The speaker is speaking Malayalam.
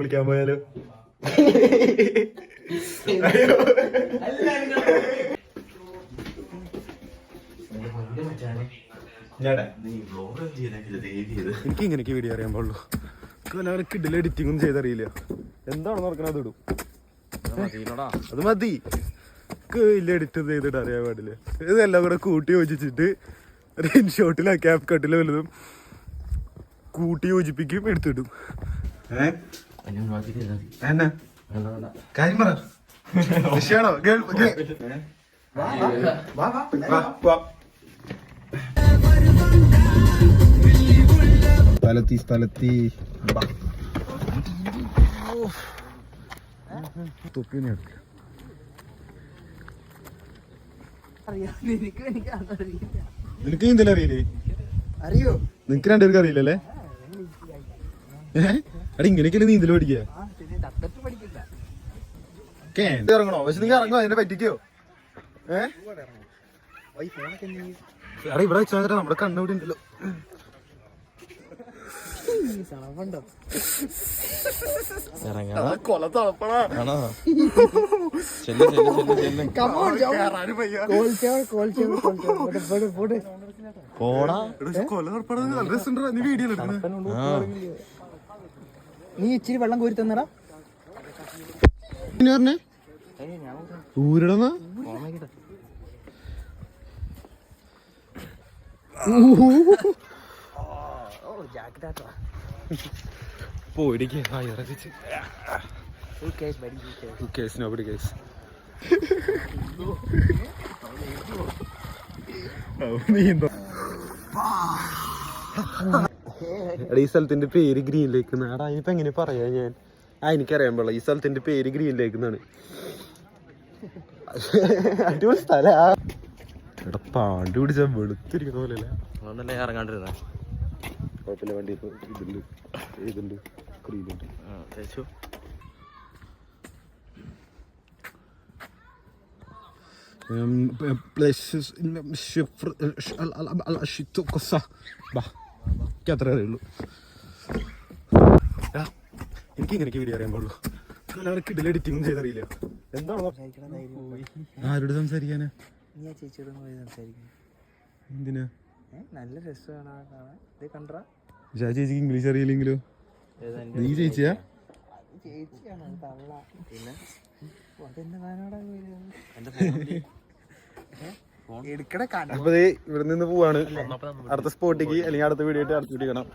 കുളിക്കാൻ പോയാലോ? എനിക്ക് ഇങ്ങനെയൊക്കെ വീഡിയോ അറിയാൻ പാടുള്ളൂ. എല്ലാവർക്കും ഇതിൽ എഡിറ്റിംഗ് ഒന്നും ചെയ്തറിയില്ല. എന്താണ് നടക്കണത് ഇടും. അത് മതി. വലിയ എഡിറ്റ് ചെയ്തിട്ട് അറിയാൻ പാടില്ല. ഇതെല്ലാം കൂടെ കൂട്ടി യോജിച്ചിട്ട് ഇൻഷോട്ടിലും ക്യാപ് കട്ടിലും വല്ലതും കൂട്ടി യോജിപ്പിക്കും, എടുത്തിടും. കാര്യം പറ. വിഷയാണോ? സ്ഥലത്തി തൊപ്പിയൊന്നും എടുക്കില്ല. നിനക്ക് നീന്തല അറിയില്ലേ? അറിയോ? നിനക്ക് രണ്ടുപേർക്ക് അറിയില്ലല്ലേ? അടി ഇങ്ങനെയൊക്കെയല്ലേ നീന്തല് പഠിക്കുക? ഇറങ്ങണോ? പക്ഷെ നിങ്ങൾ ഇറങ്ങോ? അതിനെ പറ്റിക്കോ? എടാ ഇവിടെ വെച്ചാൽ നമ്മുടെ കണ്ണൂടെ ഉണ്ടല്ലോ. കൊല തളപ്പണോ? നീ ഇച്ചിരി വെള്ളം കോരി തന്നടാ. ഊരട പോയിടിക്ക്. ഈ സ്ഥലത്തിന്റെ പേര് ഗ്രീൻ ലേക്ക് എന്നാടാ. അതിനിപ്പോ എങ്ങനെ പറയാ ഞാൻ? എനിക്കറിയാൻ പാടില്ല. ഈ സ്ഥലത്തിന്റെ പേര് ഗ്രീൻ ലേക്ക് എന്നാണ്. അടിപൊളി സ്ഥല. എടാ പാണ്ടി പിടിച്ചാ വെളുത്തിരിക്കുന്ന പോലെയല്ലേ? ഇറങ്ങാണ്ടിരുന്ന കുഴപ്പമില്ല. വണ്ടി ഇതുണ്ട് ക്രീമുണ്ട്. അത്രേ അറിയുള്ളൂ. എനിക്ക് ഇങ്ങനെയൊക്കെ വീഡിയോ അറിയാൻ പാടുള്ളൂ. എല്ലാവർക്കും ഇതിൽ എഡിറ്റിംഗ് ചെയ്തറിയില്ല. എന്താണോ ആരോട് സംസാരിക്കാനാ? എന്തിനാ? നല്ല രസമാണ്. ചേച്ചിക്ക് ഇംഗ്ലീഷ് അറിയില്ലെങ്കിലോ? നീ ചേച്ചിയാ? അപ്പൊ ഇവിടെ നിന്ന് പോവാണ് അടുത്ത സ്പോട്ടിക്ക്, അല്ലെങ്കിൽ അടുത്ത വീഡിയോ ആയിട്ട് അടുത്ത വീഡിയോ കാണാം.